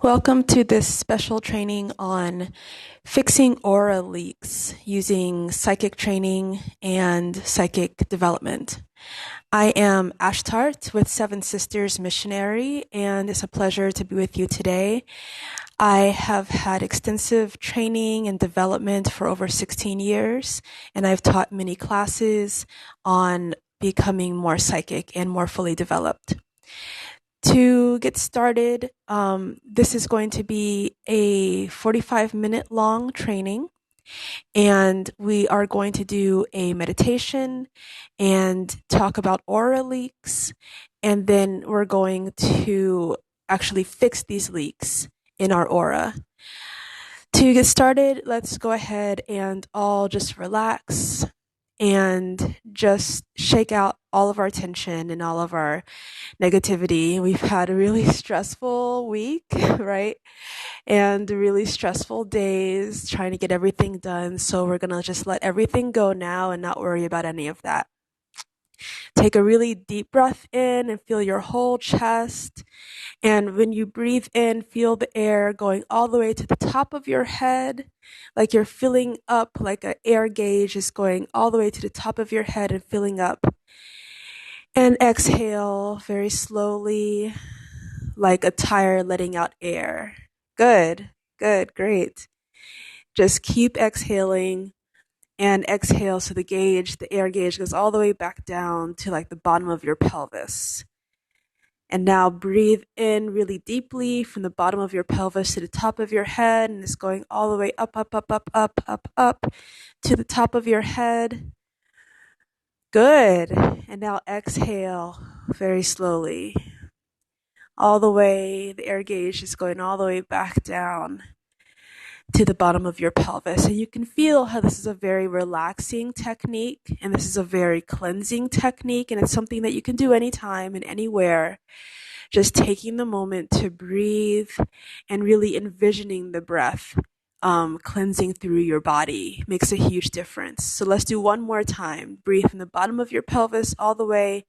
Welcome to this special training on fixing aura leaks using psychic training and psychic development. I am Ashtart with Seven Sisters Missionary, and it's a pleasure to be with you today. I have had extensive training and development for over 16 years, and I've taught many classes on becoming more psychic and more fully developed. To get started, this is going to be a 45-minute long training, and we are going to do a meditation and talk about aura leaks, and then we're going to actually fix these leaks in our aura. To get started, let's go ahead and all just relax and just shake out all of our tension and all of our negativity. We've had a really stressful week, right? And really stressful days trying to get everything done. So we're going to just let everything go now and not worry about any of that. Take a really deep breath in and feel your whole chest. And when you breathe in, feel the air going all the way to the top of your head, like you're filling up, like an air gauge is going all the way to the top of your head and filling up. And exhale very slowly, like a tire letting out air. Good, great. Just keep exhaling and exhale so the air gauge goes all the way back down to like the bottom of your pelvis. And now breathe in really deeply from the bottom of your pelvis to the top of your head, and it's going all the way up, up, up, up, up, up, up to the top of your head. Good. And now exhale very slowly. All the way, the air gauge is going all the way back down to the bottom of your pelvis. And you can feel how this is a very relaxing technique, and this is a very cleansing technique, and it's something that you can do anytime and anywhere. Just taking the moment to breathe and really envisioning the breath cleansing through your body makes a huge difference. So let's do one more time. Breathe from the bottom of your pelvis all the way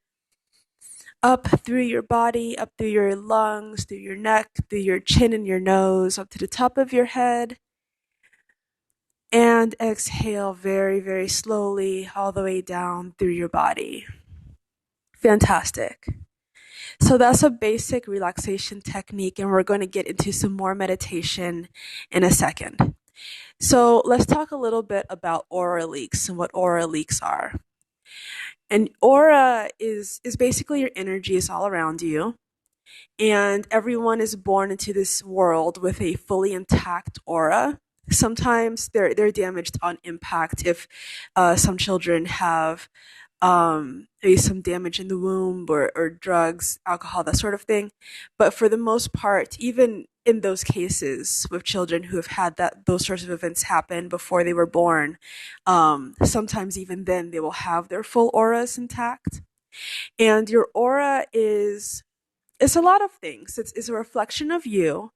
up through your body, up through your lungs, through your neck, through your chin and your nose, up to the top of your head. And exhale very, very slowly all the way down through your body. Fantastic. So that's a basic relaxation technique, and we're going to get into some more meditation in a second. So let's talk a little bit about aura leaks and what aura leaks are. And aura is basically your energy is all around you. And everyone is born into this world with a fully intact aura. Sometimes they're damaged on impact if some children have maybe some damage in the womb or drugs, alcohol, that sort of thing. But for the most part, even in those cases with children who have had those sorts of events happen before they were born, sometimes even then they will have their full auras intact. And your aura it's a lot of things. It's a reflection of you.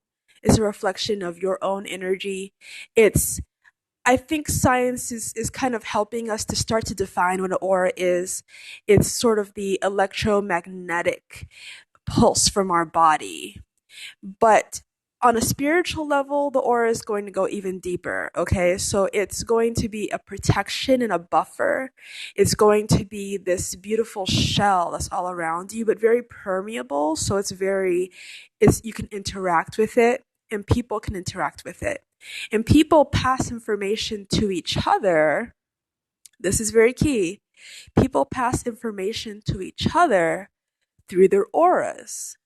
It's a reflection of your own energy. I think science is kind of helping us to start to define what an aura is. It's sort of the electromagnetic pulse from our body. But on a spiritual level, the aura is going to go even deeper, okay? So it's going to be a protection and a buffer. It's going to be this beautiful shell that's all around you, but very permeable. So you can interact with it, and people can interact with it. And people pass information to each other. This is very key. People pass information to each other through their auras.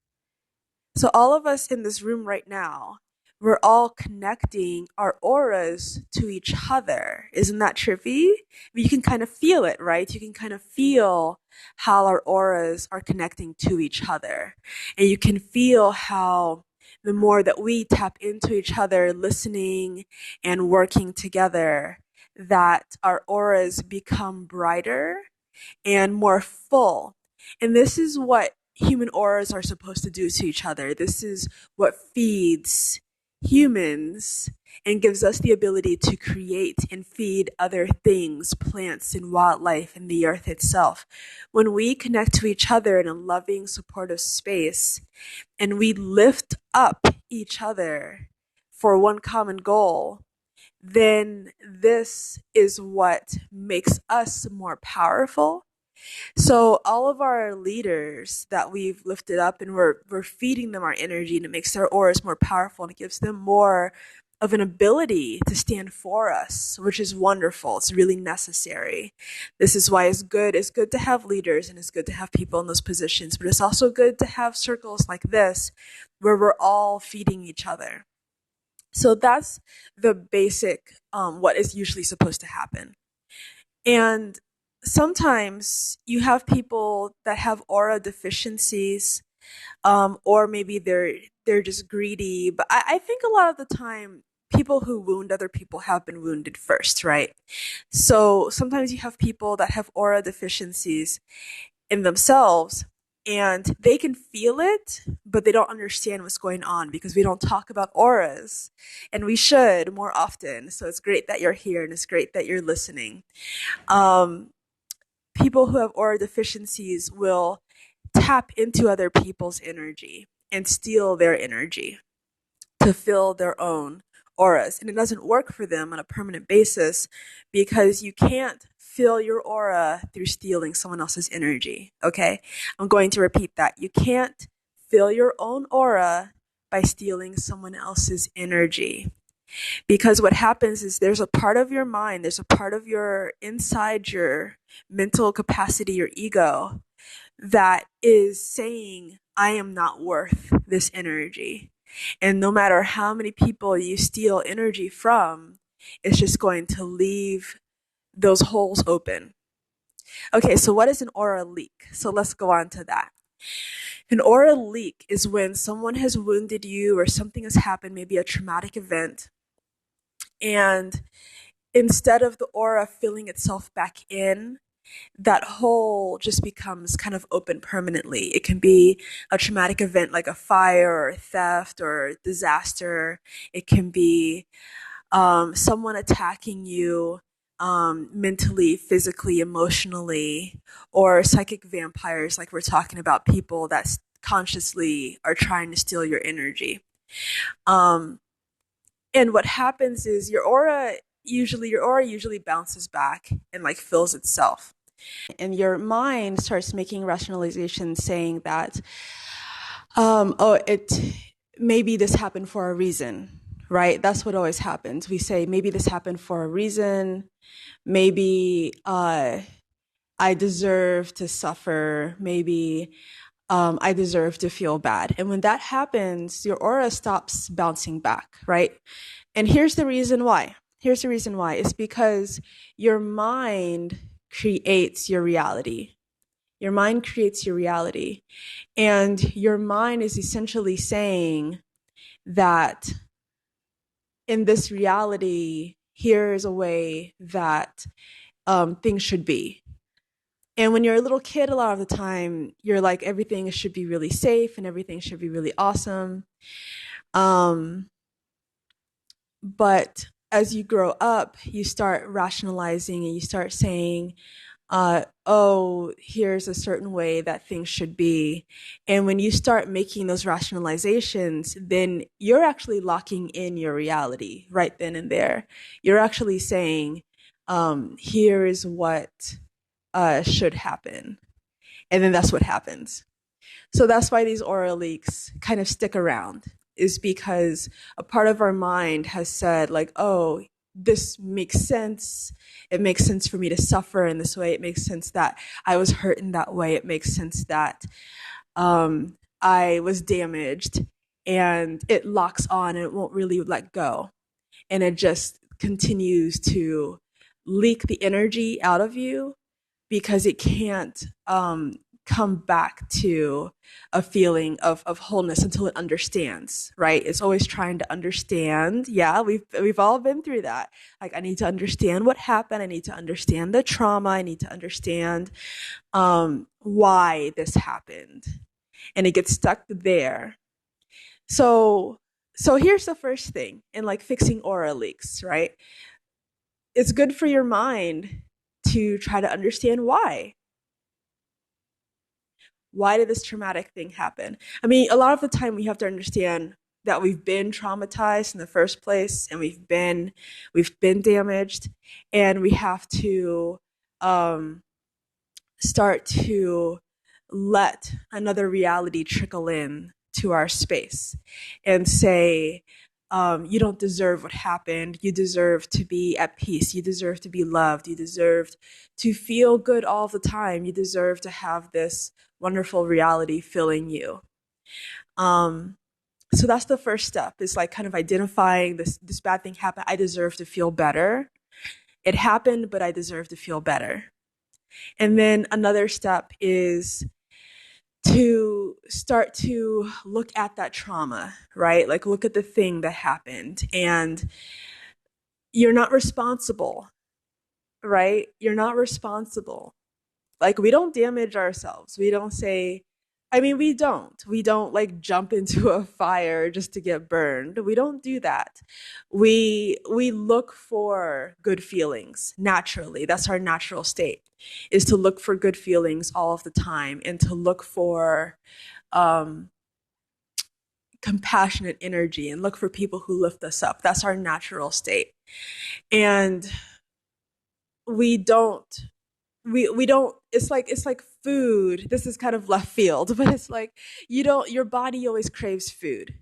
So all of us in this room right now, we're all connecting our auras to each other. Isn't that trippy? You can kind of feel it, right? You can kind of feel how our auras are connecting to each other. And you can feel how the more that we tap into each other, listening and working together, that our auras become brighter and more full. And this is what human auras are supposed to do to each other. This is what feeds humans and gives us the ability to create and feed other things, plants and wildlife and the earth itself. When we connect to each other in a loving, supportive space and we lift up each other for one common goal, then this is what makes us more powerful. So all of our leaders that we've lifted up, and we're feeding them our energy, and it makes their auras more powerful, and it gives them more of an ability to stand for us, which is wonderful. It's really necessary. This is why it's good to have leaders, and it's good to have people in those positions, but it's also good to have circles like this where we're all feeding each other. So that's the basic what is usually supposed to happen. And sometimes you have people that have aura deficiencies, or maybe they're just greedy. But I think a lot of the time, people who wound other people have been wounded first, right? So sometimes you have people that have aura deficiencies in themselves, and they can feel it, but they don't understand what's going on because we don't talk about auras, and we should more often. So it's great that you're here, and it's great that you're listening. Um, People who have aura deficiencies will tap into other people's energy and steal their energy to fill their own auras. And it doesn't work for them on a permanent basis because you can't fill your aura through stealing someone else's energy. Okay? I'm going to repeat that. You can't fill your own aura by stealing someone else's energy. Because what happens is there's a part of your mind, there's a part of your inside your mental capacity, your ego, that is saying, I am not worth this energy. And no matter how many people you steal energy from, it's just going to leave those holes open. Okay, so what is an aura leak? So let's go on to that. An aura leak is when someone has wounded you or something has happened, maybe a traumatic event, and instead of the aura filling itself back in, that hole just becomes kind of open permanently. It can be a traumatic event like a fire or a theft or disaster. It can be someone attacking you mentally, physically, emotionally, or psychic vampires, like we're talking about, people that consciously are trying to steal your energy. Um, and what happens is your aura usually bounces back and like fills itself. And your mind starts making rationalizations saying that, oh, it maybe this happened for a reason, right? That's what always happens. We say maybe this happened for a reason. Maybe I deserve to suffer. Maybe I deserve to feel bad. And when that happens, your aura stops bouncing back, right? And here's the reason why. Here's the reason why. It's because your mind creates your reality. Your mind creates your reality. And your mind is essentially saying that in this reality, here's a way that things should be. And when you're a little kid, a lot of the time, you're like, everything should be really safe and everything should be really awesome. But as you grow up, you start rationalizing and you start saying, oh, here's a certain way that things should be. And when you start making those rationalizations, then you're actually locking in your reality right then and there. You're actually saying, here is what should happen. And then that's what happens. So that's why these aura leaks kind of stick around, is because a part of our mind has said, like, oh, this makes sense. It makes sense for me to suffer in this way. It makes sense that I was hurt in that way. It makes sense that I was damaged, and it locks on and it won't really let go. And it just continues to leak the energy out of you because it can't come back to a feeling of wholeness until it understands, right? It's always trying to understand. Yeah, we've all been through that. Like, I need to understand what happened. I need to understand the trauma. I need to understand why this happened. And it gets stuck there. So here's the first thing in like fixing aura leaks, right? It's good for your mind to try to understand why. Why did this traumatic thing happen? I mean, a lot of the time we have to understand that we've been traumatized in the first place, and we've been damaged, and we have to um, start to let another reality trickle in to our space and say, you don't deserve what happened. You deserve to be at peace. You deserve to be loved. You deserve to feel good all the time. You deserve to have this wonderful reality filling you. Um, so that's the first step, is like kind of identifying this bad thing happened. I deserve to feel better. It happened, but I deserve to feel better. And then another step is to start to look at that trauma, right? Like look at the thing that happened, and you're not responsible, right? You're not responsible. Like we don't damage ourselves. We don't say, I mean, we don't. We don't like jump into a fire just to get burned. We don't do that. We look for good feelings naturally. That's our natural state, is to look for good feelings all of the time, and to look for um, compassionate energy, and look for people who lift us up. That's our natural state. And we don't we don't, it's like food. This is kind of left field, but it's like you don't your body always craves food,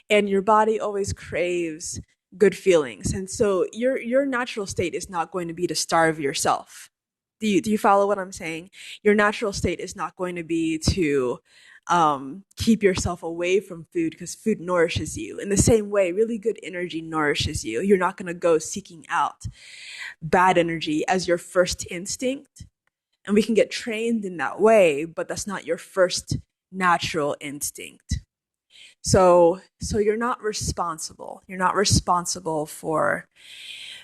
and your body always craves good feelings. And so your natural state is not going to be to starve yourself. Do you follow what I'm saying? Your natural state is not going to be to keep yourself away from food, because food nourishes you. In the same way, really good energy nourishes you. You're not going to go seeking out bad energy as your first instinct. And we can get trained in that way, but that's not your first natural instinct. So you're not responsible. You're not responsible for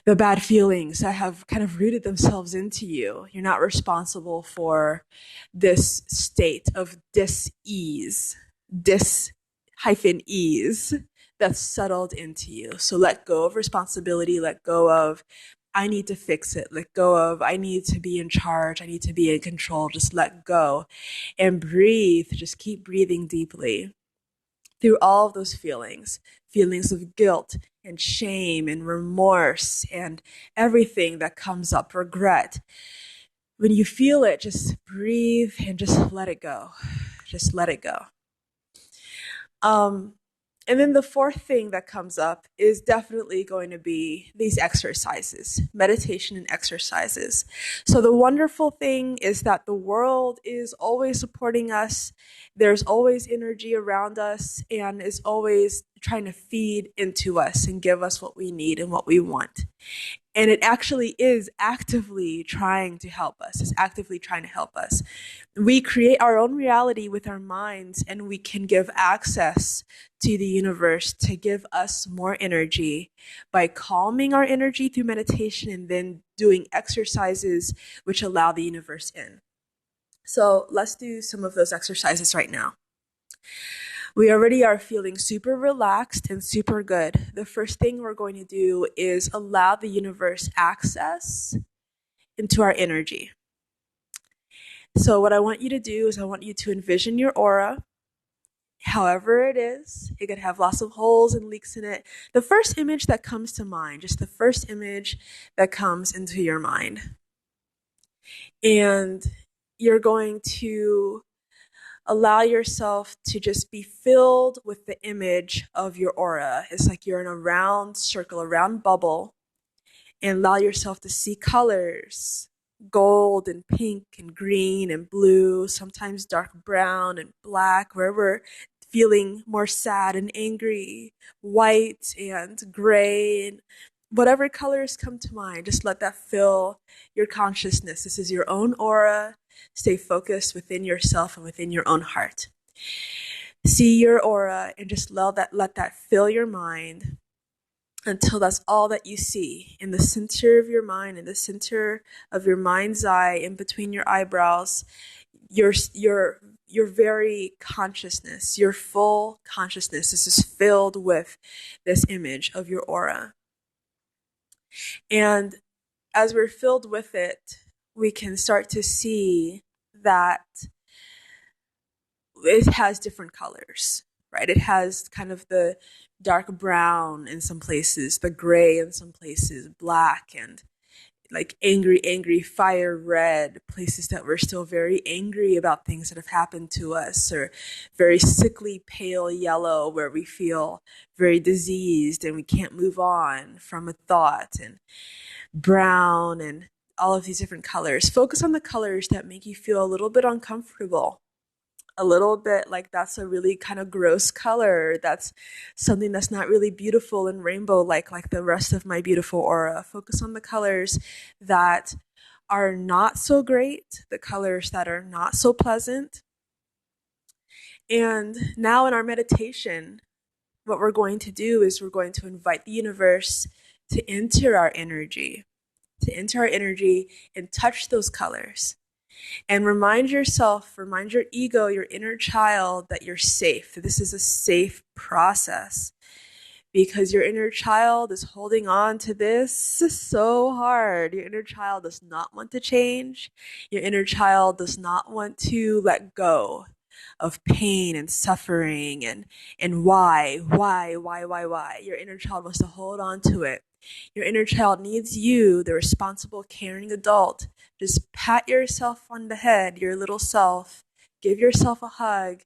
the bad feelings that have kind of rooted themselves into you. You're not responsible for this state of dis-ease, dis-ease that's settled into you. So let go of responsibility, let go of I need to fix it, let go of I need to be in charge, I need to be in control. Just let go and breathe. Just keep breathing deeply through all of those feelings of guilt and shame and remorse and everything that comes up, regret. When you feel it, just breathe and just let it go. Just let it go. Um, and then the fourth thing that comes up is definitely going to be these exercises, meditation and exercises. So the wonderful thing is that the world is always supporting us. There's always energy around us, and is always trying to feed into us and give us what we need and what we want. And it actually is actively trying to help us. It's actively trying to help us. We create our own reality with our minds, and we can give access to the universe to give us more energy by calming our energy through meditation, and then doing exercises which allow the universe in. So let's do some of those exercises right now. We already are feeling super relaxed and super good. The first thing we're going to do is allow the universe access into our energy. So what I want you to do is I want you to envision your aura, however it is. It could have lots of holes and leaks in it. The first image that comes to mind, just the first image that comes into your mind. And you're going to allow yourself to just be filled with the image of your aura. It's like you're in a round circle, a round bubble, and allow yourself to see colors, gold and pink and green and blue, sometimes dark brown and black, where we're feeling more sad and angry, white and gray, and whatever colors come to mind, just let that fill your consciousness. This is your own aura. Stay focused within yourself and within your own heart. See your aura and just let that fill your mind until that's all that you see. In the center of your mind, in the center of your mind's eye, in between your eyebrows, your very consciousness, your full consciousness is filled with this image of your aura. And as we're filled with it, we can start to see that it has different colors. right? It has kind of the dark brown in some places, the gray in some places, black, and like angry fire red, places that we're still very angry about things that have happened to us, or very sickly pale yellow where we feel very diseased and we can't move on from a thought, and brown, and all of these different colors. Focus on the colors that make you feel a little bit uncomfortable, a little bit like that's a really kind of gross color. That's something that's not really beautiful and rainbow like the rest of my beautiful aura. Focus on the colors that are not so great, the colors that are not so pleasant. And now in our meditation, what we're going to do is we're going to invite the universe to enter our energy, and touch those colors. And remind yourself, remind your ego, your inner child, that you're safe. This is a safe process because your inner child is holding on to this so hard. Your inner child does not want to change. Your inner child does not want to let go of pain and suffering and why. Your inner child wants to hold on to it. Your inner child needs you, the responsible, caring adult. Just pat yourself on the head, your little self, give yourself a hug,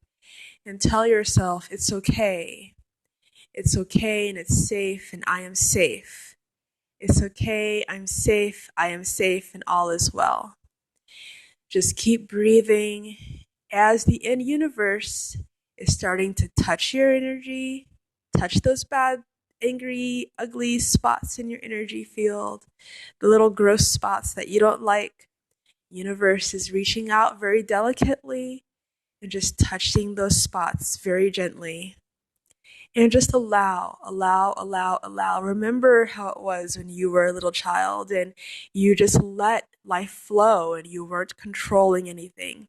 and tell yourself it's okay. It's okay and it's safe and I am safe. It's okay, I'm safe, I am safe, and all is well. Just keep breathing as the in universe is starting to touch your energy, touch those bad, angry, ugly spots in your energy field, the little gross spots that you don't like. Universe is reaching out very delicately and just touching those spots very gently. And just allow. Remember how it was when you were a little child and you just let life flow and you weren't controlling anything.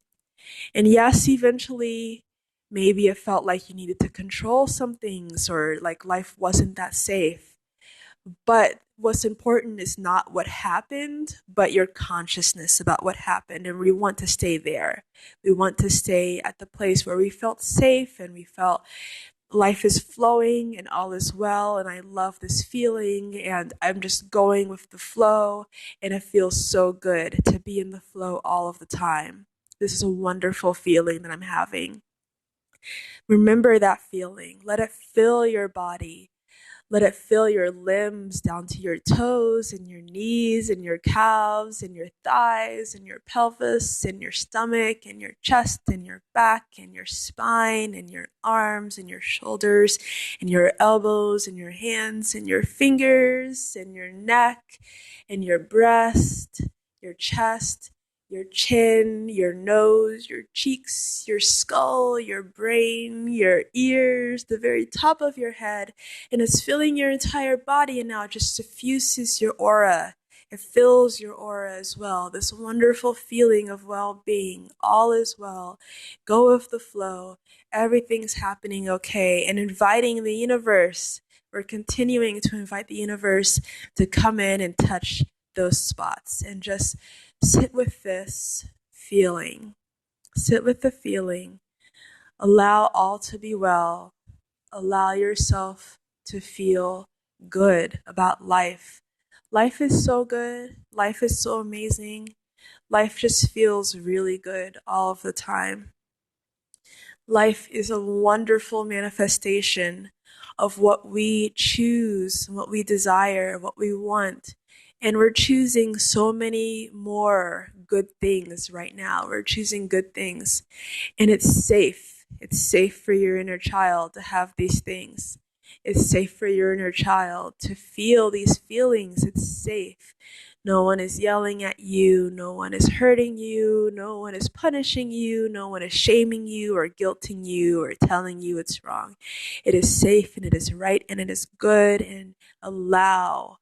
And yes, eventually, maybe it felt like you needed to control some things or like life wasn't that safe. But what's important is not what happened, but your consciousness about what happened. And we want to stay there. We want to stay at the place where we felt safe and we felt life is flowing and all is well. And I love this feeling and I'm just going with the flow. And it feels so good to be in the flow all of the time. This is a wonderful feeling that I'm having. Remember that feeling. Let it fill your body. Let it fill your limbs down to your toes and your knees and your calves and your thighs and your pelvis and your stomach and your chest and your back and your spine and your arms and your shoulders and your elbows and your hands and your fingers and your neck and your breast, your chest, your chin, your nose, your cheeks, your skull, your brain, your ears, the very top of your head, and it's filling your entire body, and now it just suffuses your aura. It fills your aura as well. This wonderful feeling of well-being. All is well. Go with the flow. Everything's happening okay. And inviting the universe. We're continuing to invite the universe to come in and touch those spots and just sit with this feeling. Sit with the feeling. Allow all to be well. Allow yourself to feel good about life. Life is so good. Life is so amazing. Life just feels really good all of the time. Life is a wonderful manifestation of what we choose, what we desire, what we want. And we're choosing so many more good things right now. We're choosing good things. And it's safe. It's safe for your inner child to have these things. It's safe for your inner child to feel these feelings. It's safe. No one is yelling at you. No one is hurting you. No one is punishing you. No one is shaming you or guilting you or telling you it's wrong. It is safe and it is right and it is good. And allow.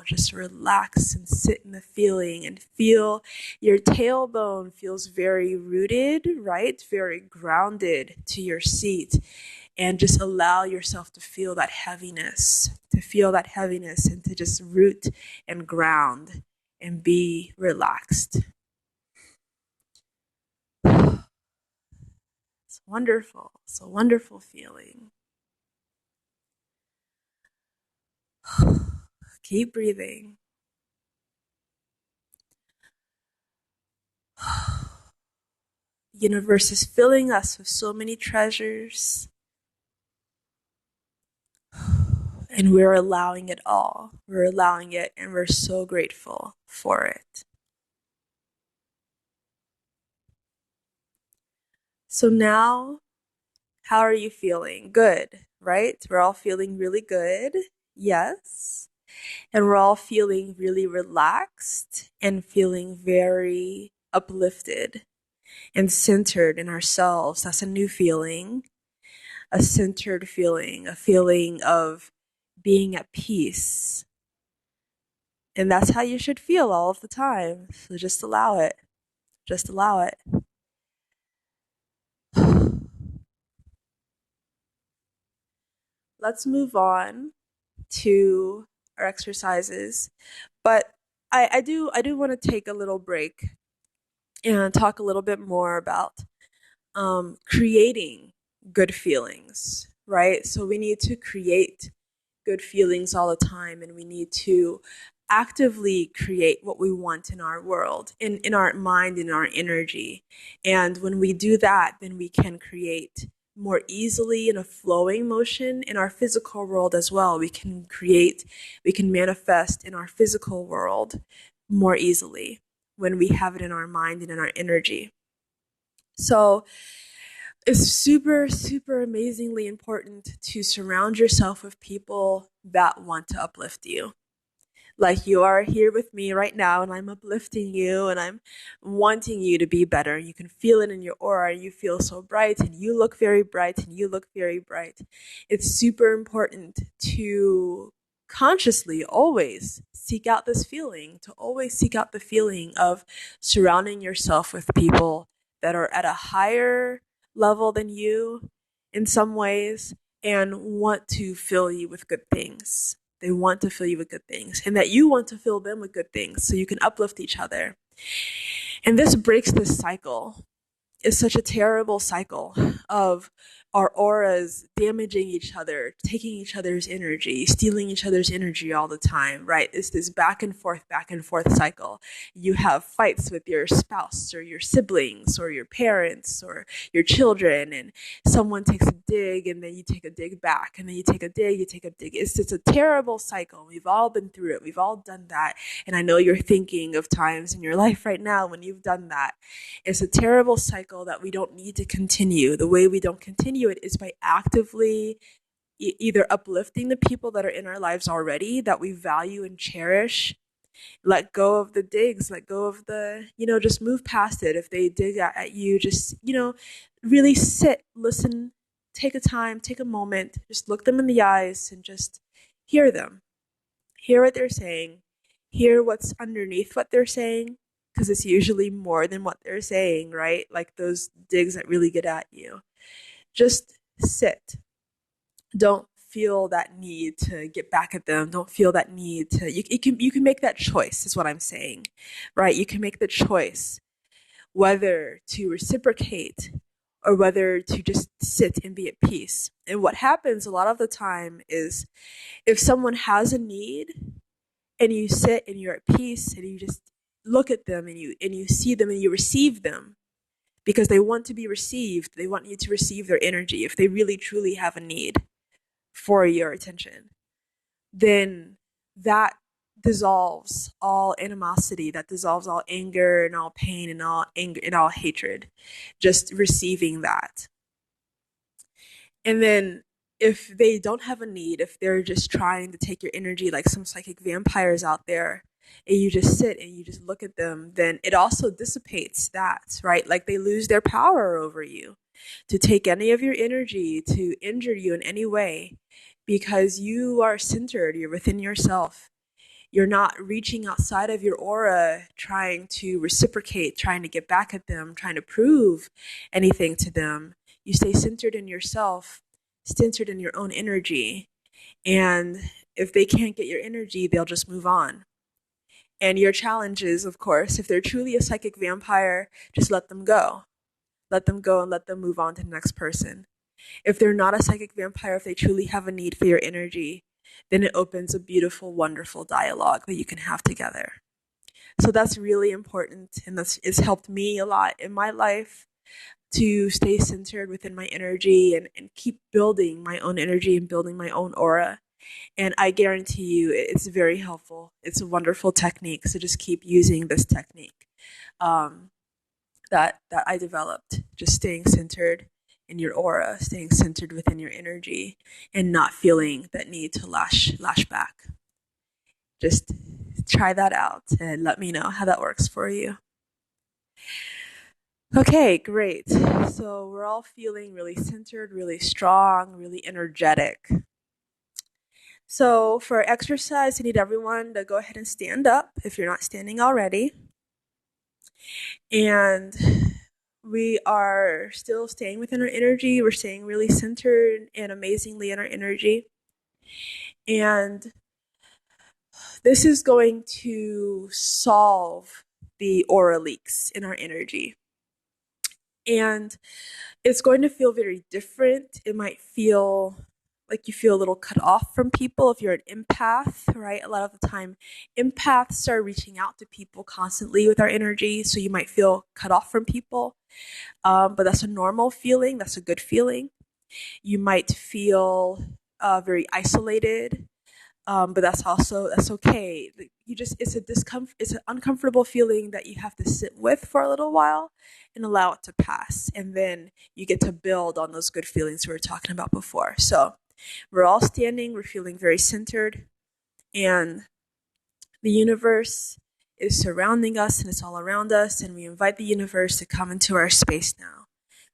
Just relax and sit in the feeling and feel your tailbone feels very rooted, right? Very grounded to your seat. And just allow yourself to feel that heaviness, and to just root and ground and be relaxed. Wonderful. It's a wonderful feeling. Keep breathing. The universe is filling us with so many treasures, and we're allowing it all. We're allowing it, and we're so grateful for it. So now, how are you feeling? Good, right? We're all feeling really good. Yes. And we're all feeling really relaxed and feeling very uplifted and centered in ourselves. That's a new feeling, a centered feeling, a feeling of being at peace. And that's how you should feel all of the time. So just allow it. Just allow it. Let's move on to our exercises. But I do want to take a little break and talk a little bit more about creating good feelings, right? So we need to create good feelings all the time, and we need to actively create what we want in our world, in our mind, in our energy. And when we do that, then we can create more easily in a flowing motion in our physical world as well. We can manifest in our physical world more easily when we have it in our mind and in our energy. So it's super, super amazingly important to surround yourself with people that want to uplift you. Like you are here with me right now, and I'm uplifting you, and I'm wanting you to be better. You can feel it in your aura. You feel so bright, and you look very bright, and you look very bright. It's super important to consciously always seek out this feeling, to always seek out the feeling of surrounding yourself with people that are at a higher level than you in some ways and want to fill you with good things. They want to fill you with good things, and that you want to fill them with good things so you can uplift each other. And this breaks this cycle. It's such a terrible cycle of our auras damaging each other, taking each other's energy, stealing each other's energy all the time, right? It's this back and forth cycle. You have fights with your spouse or your siblings or your parents or your children, and someone takes a dig, and then you take a dig back, and then you take a dig, you take a dig. It's just a terrible cycle. We've all been through it. We've all done that. And I know you're thinking of times in your life right now when you've done that. It's a terrible cycle that we don't need to continue. The way we don't continue it is by actively either uplifting the people that are in our lives already that we value and cherish. Let go of the digs, let go of just move past it. If they dig at you, just, really sit, listen, take a time, take a moment, just look them in the eyes and just hear them. Hear what they're saying, hear what's underneath what they're saying, because it's usually more than what they're saying, right? Like those digs that really get at you. Just sit. Don't feel that need to get back at them. Don't feel that need to. You can make that choice. Is what I'm saying, right? You can make the choice whether to reciprocate or whether to just sit and be at peace. And what happens a lot of the time is if someone has a need and you sit and you're at peace and you just look at them and you see them and you receive them because they want to be received. They want you to receive their energy if they really truly have a need for your attention. Then that dissolves all animosity, that dissolves all anger and all pain and all hatred. Just receiving that. And then if they don't have a need, if they're just trying to take your energy like some psychic vampires out there, and you just sit and you just look at them, then it also dissipates that, right? Like they lose their power over you to take any of your energy, to injure you in any way, because you are centered, you're within yourself. You're not reaching outside of your aura, trying to reciprocate, trying to get back at them, trying to prove anything to them. You stay centered in yourself, centered in your own energy. And if they can't get your energy, they'll just move on. And your challenge is, of course, if they're truly a psychic vampire, just let them go. let them go and let them move on to the next person. If they're not a psychic vampire, if they truly have a need for your energy, then it opens a beautiful, wonderful dialogue that you can have together. So that's really important, and it's helped me a lot in my life to stay centered within my energy and keep building my own energy and building my own aura. And I guarantee you it's very helpful. It's a wonderful technique. So just keep using this technique um, that I developed. Just staying centered in your aura, staying centered within your energy, and not feeling that need to lash back. Just try that out and let me know how that works for you. Okay, great. So we're all feeling really centered, really strong, really energetic. So for exercise, I need everyone to go ahead and stand up if you're not standing already. And we are still staying within our energy. We're staying really centered and amazingly in our energy. And this is going to solve the aura leaks in our energy. And it's going to feel very different. It might feel like you feel a little cut off from people if you're an empath, right? A lot of the time, empaths are reaching out to people constantly with our energy, so you might feel cut off from people. But that's a normal feeling. That's a good feeling. You might feel very isolated, but that's okay. It's an uncomfortable feeling that you have to sit with for a little while and allow it to pass, and then you get to build on those good feelings we were talking about before. So we're all standing, we're feeling very centered, and the universe is surrounding us and it's all around us, and we invite the universe to come into our space now.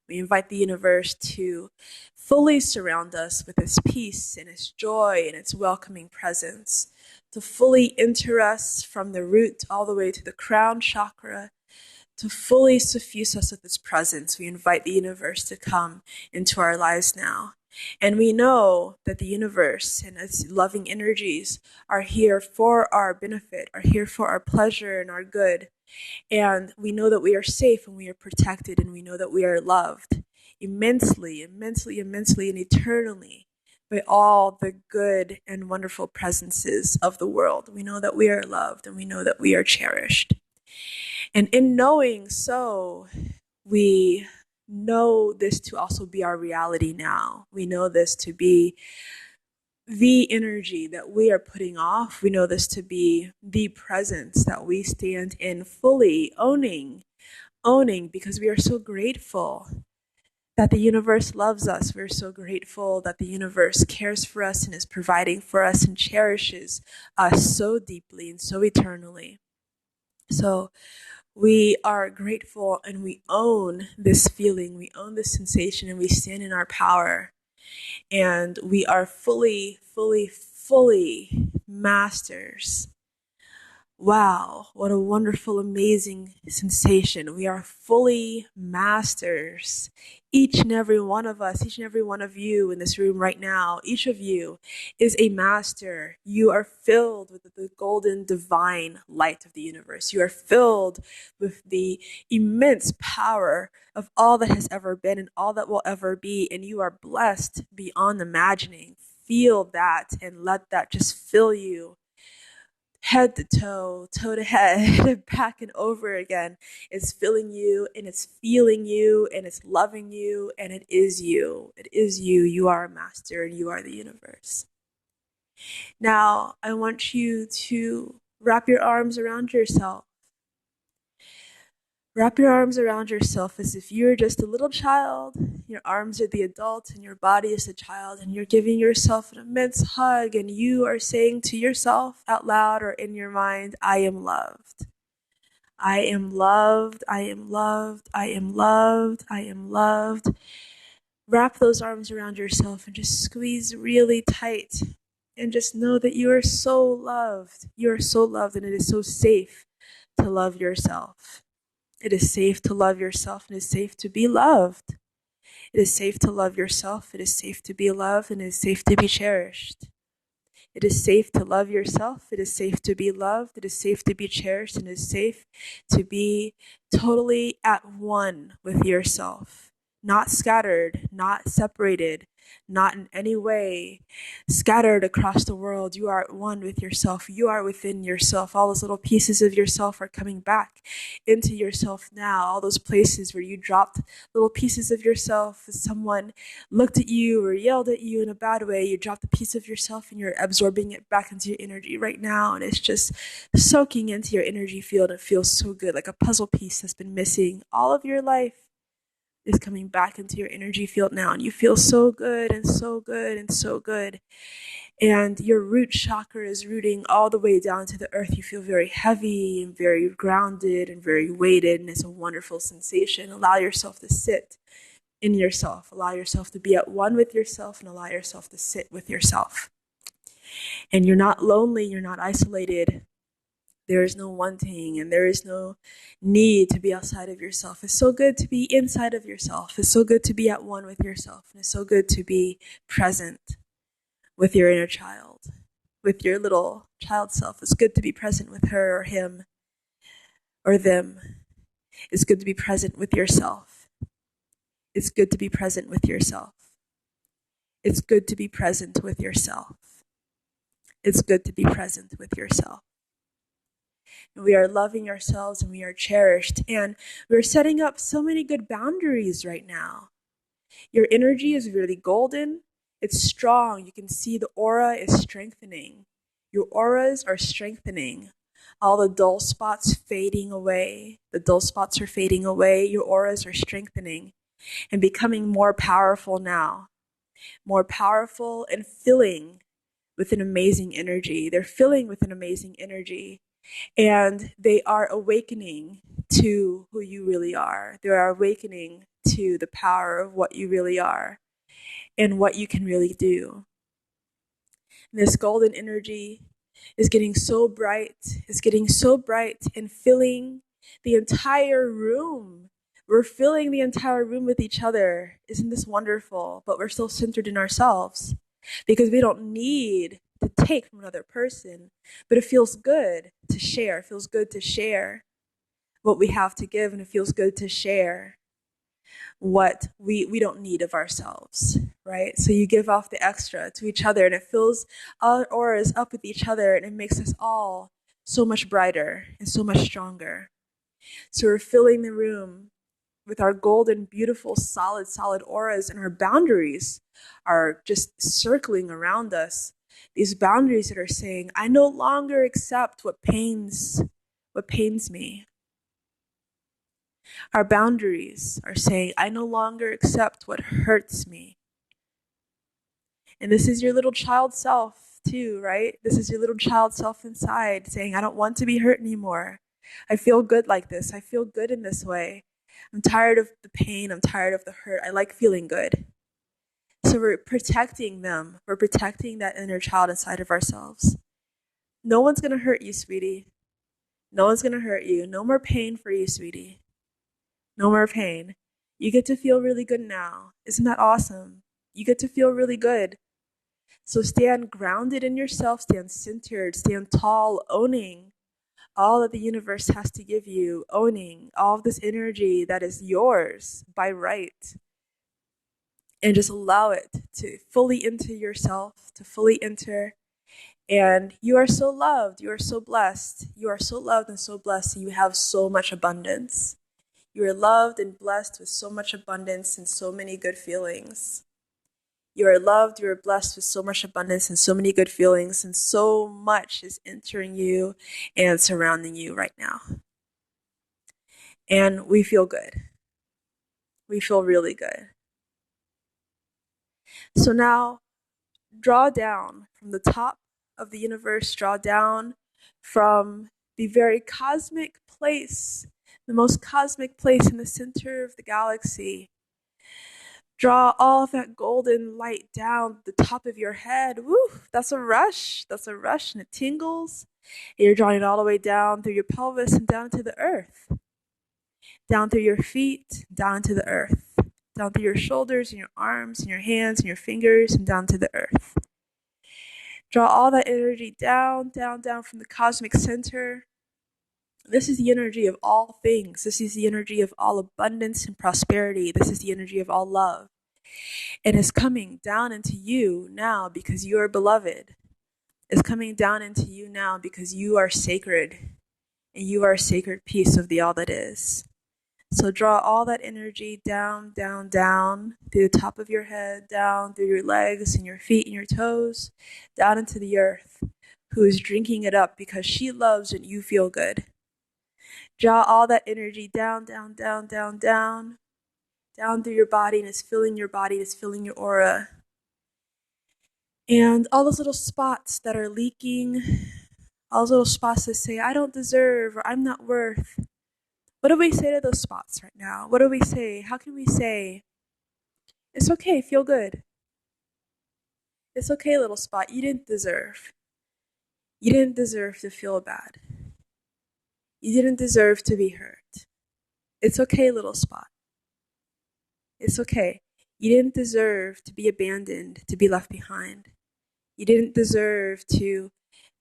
We invite the universe to fully surround us with its peace and its joy and its welcoming presence, to fully enter us from the root all the way to the crown chakra, to fully suffuse us with its presence. We invite the universe to come into our lives now. And we know that the universe and its loving energies are here for our benefit, are here for our pleasure and our good. And we know that we are safe and we are protected, and we know that we are loved immensely, immensely, immensely, and eternally by all the good and wonderful presences of the world. We know that we are loved and we know that we are cherished. And in knowing so, we know this to also be our reality now. We know this to be the energy that we are putting off. We know this to be the presence that we stand in fully owning, because we are so grateful that the universe loves us. We're so grateful that the universe cares for us and is providing for us and cherishes us so deeply and so eternally. So we are grateful and we own this feeling, we own this sensation, and we stand in our power. And we are fully, fully, fully masters. Wow, what a wonderful, amazing sensation. We are fully masters. Each and every one of us, each and every one of you in this room right now, each of you is a master. You are filled with the golden divine light of the universe. You are filled with the immense power of all that has ever been and all that will ever be, and you are blessed beyond imagining. Feel that and let that just fill you. Head to toe, toe to head, back and over again. It's filling you and it's feeling you and it's loving you, and it is you. It is you. You are a master and you are the universe. Now, I want you to wrap your arms around yourself. Wrap your arms around yourself as if you're just a little child. Your arms are the adult and your body is the child, and you're giving yourself an immense hug, and you are saying to yourself out loud or in your mind, I am loved. I am loved. I am loved. I am loved. I am loved. Wrap those arms around yourself and just squeeze really tight, and just know that you are so loved. You are so loved, and it is so safe to love yourself. It is safe to love yourself, and it is safe to be loved. It is safe to love yourself. It is safe to be loved, and it is safe to be cherished. It is safe to love yourself. It is safe to be loved. It is safe to be cherished. And it is safe to be totally at one with yourself. Not scattered, not separated, not in any way scattered across the world. You are at one with yourself. You are within yourself. All those little pieces of yourself are coming back into yourself now. All those places where you dropped little pieces of yourself, someone looked at you or yelled at you in a bad way, you dropped a piece of yourself and you're absorbing it back into your energy right now, and it's just soaking into your energy field. It feels so good, like a puzzle piece that's been missing all of your life is coming back into your energy field now, and you feel so good and so good and so good. And your root chakra is rooting all the way down to the earth. You feel very heavy and very grounded and very weighted, and it's a wonderful sensation. Allow yourself to sit in yourself. Allow yourself to be at one with yourself, and allow yourself to sit with yourself. And you're not lonely, you're not isolated. There is no wanting, and there is no need to be outside of yourself. It's so good to be inside of yourself. It's so good to be at one with yourself. And it's so good to be present with your inner child, with your little child self. It's good to be present with her or him or them. It's good to be present with yourself. It's good to be present with yourself. It's good to be present with yourself. It's good to be present with yourself. And we are loving ourselves, and we are cherished, and we're setting up so many good boundaries right now. Your energy is really golden. It's strong. You can see the aura is strengthening. Your auras are strengthening. All the dull spots fading away. The dull spots are fading away. Your auras are strengthening and becoming more powerful now. More powerful and filling with an amazing energy. They're filling with an amazing energy. And they are awakening to who you really are. They are awakening to the power of what you really are and what you can really do. And this golden energy is getting so bright. It's getting so bright and filling the entire room. We're filling the entire room with each other. Isn't this wonderful? But we're still centered in ourselves because we don't need to take from another person, but it feels good to share. It feels good to share what we have to give, and it feels good to share what we don't need of ourselves, right? So you give off the extra to each other, and it fills our auras up with each other, and it makes us all so much brighter and so much stronger. So we're filling the room with our golden, beautiful, solid auras, and our boundaries are just circling around us. These boundaries that are saying, I no longer accept what pains me. Our boundaries are saying, I no longer accept what hurts me. And this is your little child self too, right? This is your little child self inside saying, I don't want to be hurt anymore. I feel good like this. I feel good in this way. I'm tired of the pain. I'm tired of the hurt. I like feeling good. So we're protecting them. We're protecting that inner child inside of ourselves. No one's going to hurt you, sweetie. No one's going to hurt you. No more pain for you, sweetie. No more pain. You get to feel really good now. Isn't that awesome? You get to feel really good. So stand grounded in yourself, stand centered, stand tall, owning all that the universe has to give you, owning all of this energy that is yours by right. And just allow it to fully enter yourself, to fully enter. And you are so loved. You are so blessed. You are so loved and so blessed. And you have so much abundance. You are loved and blessed with so much abundance and so many good feelings. You are loved, you are blessed with so much abundance and so many good feelings, and so much is entering you and surrounding you right now. And we feel good. We feel really good. So now, draw down from the top of the universe, draw down from the very cosmic place, the most cosmic place in the center of the galaxy. Draw all of that golden light down the top of your head. Woo, that's a rush. That's a rush, and it tingles. And you're drawing it all the way down through your pelvis and down to the earth. Down through your feet, down into the earth. Down through your shoulders and your arms and your hands and your fingers and down to the earth. Draw all that energy down, down, down from the cosmic center. This is the energy of all things. This is the energy of all abundance and prosperity. This is the energy of all love. It is coming down into you now because you are beloved. It's coming down into you now because you are sacred and you are a sacred piece of the all that is. So draw all that energy down, down, down through the top of your head, down through your legs and your feet and your toes, down into the earth, who is drinking it up because she loves and you feel good. Draw all that energy down, down, down, down, down, down through your body, and it's filling your body, it's filling your aura. And all those little spots that are leaking, all those little spots that say, I don't deserve, or I'm not worth. What do we say to those spots right now? What do we say? How can we say, it's okay, feel good. It's okay, little spot, you didn't deserve. You didn't deserve to feel bad. You didn't deserve to be hurt. It's okay, little spot. It's okay. You didn't deserve to be abandoned, to be left behind. You didn't deserve to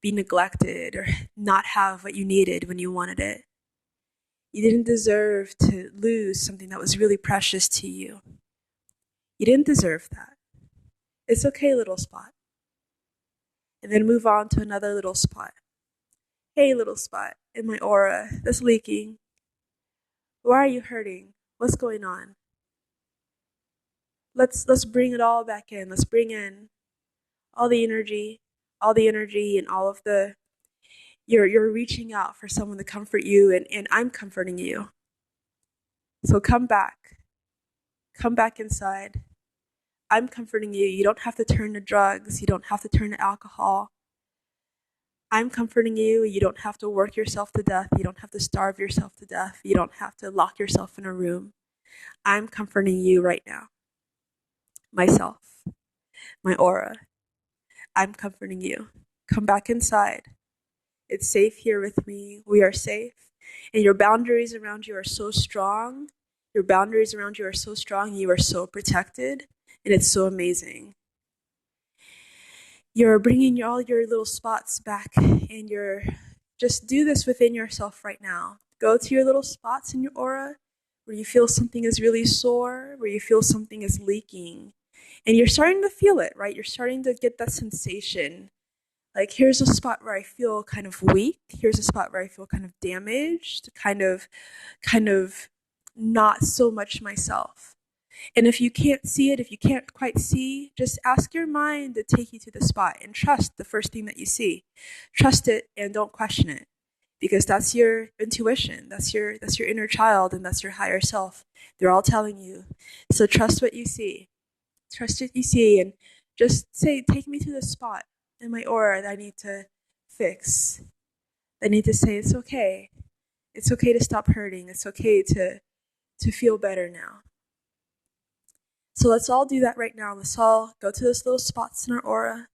be neglected or not have what you needed when you wanted it. You didn't deserve to lose something that was really precious to you. You didn't deserve that. It's okay, little spot. And then move on to another little spot. Hey, little spot in my aura that's leaking. Why are you hurting? What's going on? Let's bring it all back in. Let's bring in all the energy and all of the you're reaching out for someone to comfort you, and I'm comforting you. So come back inside. I'm comforting you. You don't have to turn to drugs. You don't have to turn to alcohol. I'm comforting you. You don't have to work yourself to death. You don't have to starve yourself to death. You don't have to lock yourself in a room. I'm comforting you right now. Myself, my aura. I'm comforting you. Come back inside. It's safe here with me. We are safe. And your boundaries around you are so strong. Your boundaries around you are so strong. You are so protected. And it's so amazing. You're bringing all your little spots back, and just do this within yourself right now. Go to your little spots in your aura where you feel something is really sore, where you feel something is leaking. And you're starting to feel it, right? You're starting to get that sensation. Like, here's a spot where I feel kind of weak. Here's a spot where I feel kind of damaged, kind of not so much myself. And if you can't see it, if you can't quite see, just ask your mind to take you to the spot and trust the first thing that you see. Trust it and don't question it, because that's your intuition. That's your inner child, and that's your higher self. They're all telling you. So trust what you see. Trust what you see, and just say, take me to the spot in my aura that I need to fix. I need to say, it's okay. It's okay to stop hurting. It's okay to feel better now. So let's all do that right now. Let's all go to those little spots in our aura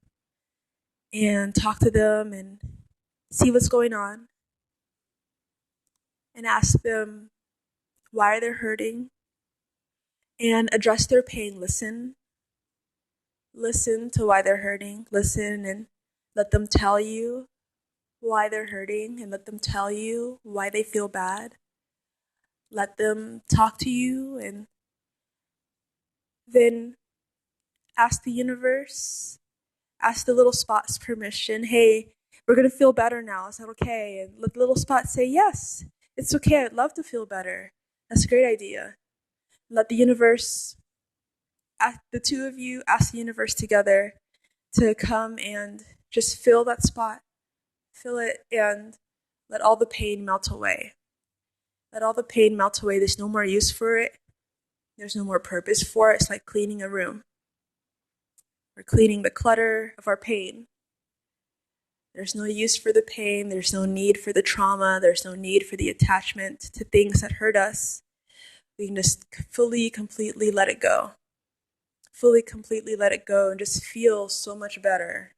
and talk to them and see what's going on. And ask them why they're hurting. And address their pain. Listen. Listen to why they're hurting. Listen and let them tell you why they're hurting, and let them tell you why they feel bad. Let them talk to you, and then ask the universe, ask the little spot's permission. Hey, we're going to feel better now. Is that okay? And let the little spot say, yes, it's okay. I'd love to feel better. That's a great idea. Let the universe, the two of you, ask the universe together to come and just fill that spot. Fill it and let all the pain melt away. Let all the pain melt away. There's no more use for it. There's no more purpose for it. It's like cleaning a room. We're cleaning the clutter of our pain. There's no use for the pain. There's no need for the trauma. There's no need for the attachment to things that hurt us. We can just fully, completely let it go. Fully, completely let it go and just feel so much better.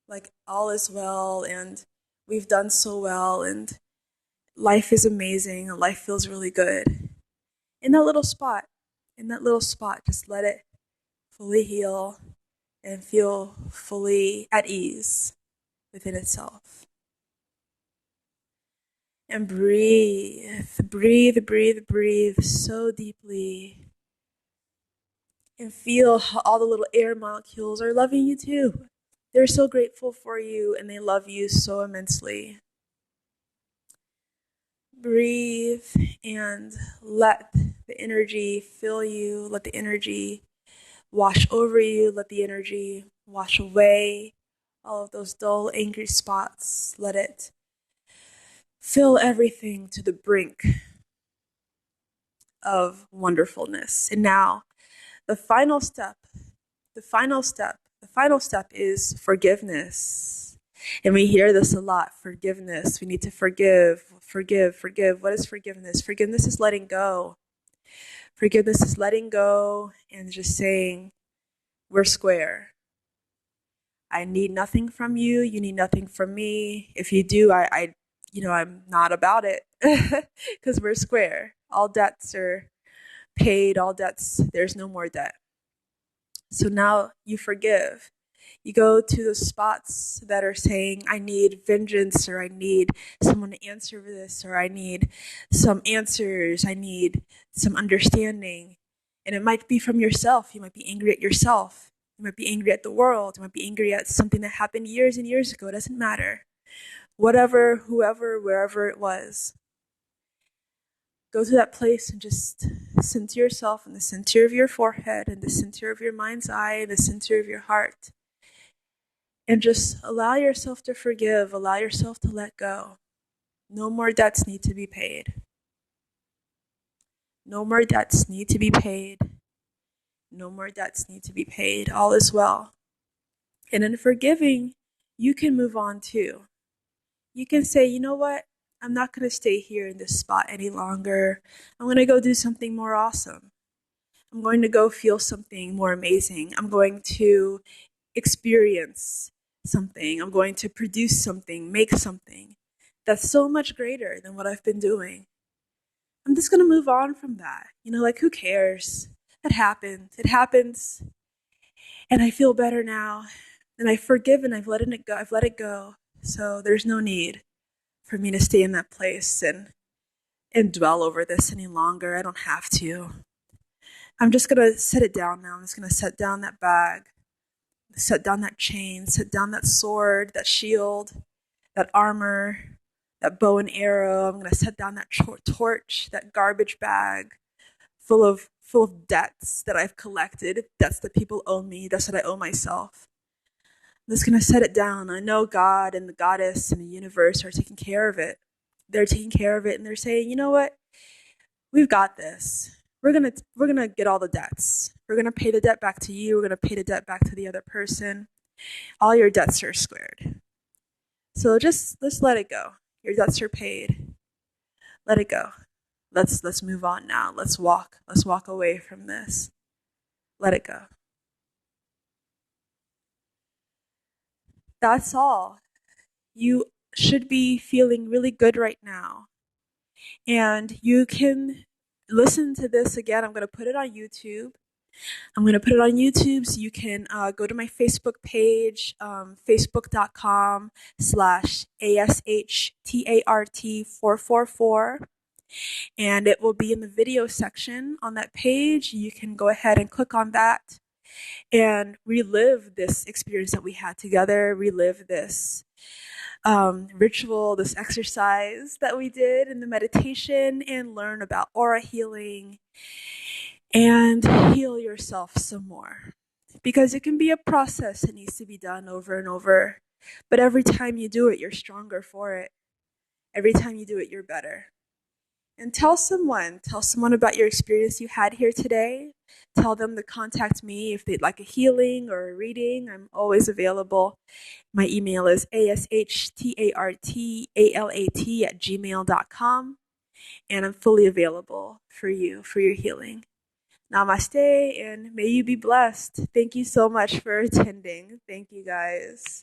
Like all is well, and we've done so well, and life is amazing, and life feels really good. In that little spot, just let it fully heal and feel fully at ease within itself. And breathe, breathe, breathe, breathe so deeply. And feel how all the little air molecules are loving you too. They're so grateful for you and they love you so immensely. Breathe and let the energy fill you, let the energy wash over you, let the energy wash away all of those dull, angry spots. Let it fill everything to the brink of wonderfulness. And now, the final step, the final step, the final step is forgiveness. And we hear this a lot, forgiveness. We need to forgive, forgive, forgive. What is forgiveness? Forgiveness is letting go. Forgiveness is letting go and just saying, we're square. I need nothing from you. You need nothing from me. If you do, I'm not about it because we're square. All debts are paid. All debts, there's no more debt. So now you forgive. You go to the spots that are saying, I need vengeance, or I need someone to answer for this, or I need some answers, I need some understanding. And it might be from yourself. You might be angry at yourself. You might be angry at the world. You might be angry at something that happened years and years ago. It doesn't matter. Whatever, whoever, wherever it was. Go to that place and just center yourself in the center of your forehead, in the center of your mind's eye, in the center of your heart. And just allow yourself to forgive, allow yourself to let go. No more debts need to be paid. No more debts need to be paid. No more debts need to be paid. All is well. And in forgiving, you can move on too. You can say, you know what? I'm not going to stay here in this spot any longer. I'm going to go do something more awesome. I'm going to go feel something more amazing. I'm going to experience something. I'm going to produce something, make something that's so much greater than what I've been doing. I'm just going to move on from that. Who cares? It happened. It happens. And I feel better now. And I've forgiven. I've let it go. I've let it go. So there's no need for me to stay in that place and dwell over this any longer. I don't have to. I'm just going to set it down now. I'm just going to set down that bag, set down that chain, set down that sword, that shield, that armor, that bow and arrow. I'm going to set down that torch, that garbage bag full of debts that I've collected, debts that people owe me, debts that I owe myself. I'm just going to set it down. I know God and the goddess and the universe are taking care of it. They're taking care of it, and they're saying, you know what? We've got this. We're gonna get all the debts. We're gonna pay the debt back to you. We're gonna pay the debt back to the other person. All your debts are squared. So just let it go. Your debts are paid. Let it go. Let's move on now. Let's walk. Let's walk away from this. Let it go. That's all. You should be feeling really good right now. And you can listen to this again. I'm going to put it on YouTube. So you can go to my Facebook page, facebook.com/ASHTART444. And it will be in the video section on that page. You can go ahead and click on that and relive this experience that we had together, relive this ritual, this exercise that we did in the meditation, and learn about aura healing and heal yourself some more. Because it can be a process that needs to be done over and over. But every time you do it, you're stronger for it. Every time you do it, you're better. And tell someone about your experience you had here today. Tell them to contact me if they'd like a healing or a reading. I'm always available. My email is ashtartalat@gmail.com. And I'm fully available for you, for your healing. Namaste, and may you be blessed. Thank you so much for attending. Thank you, guys.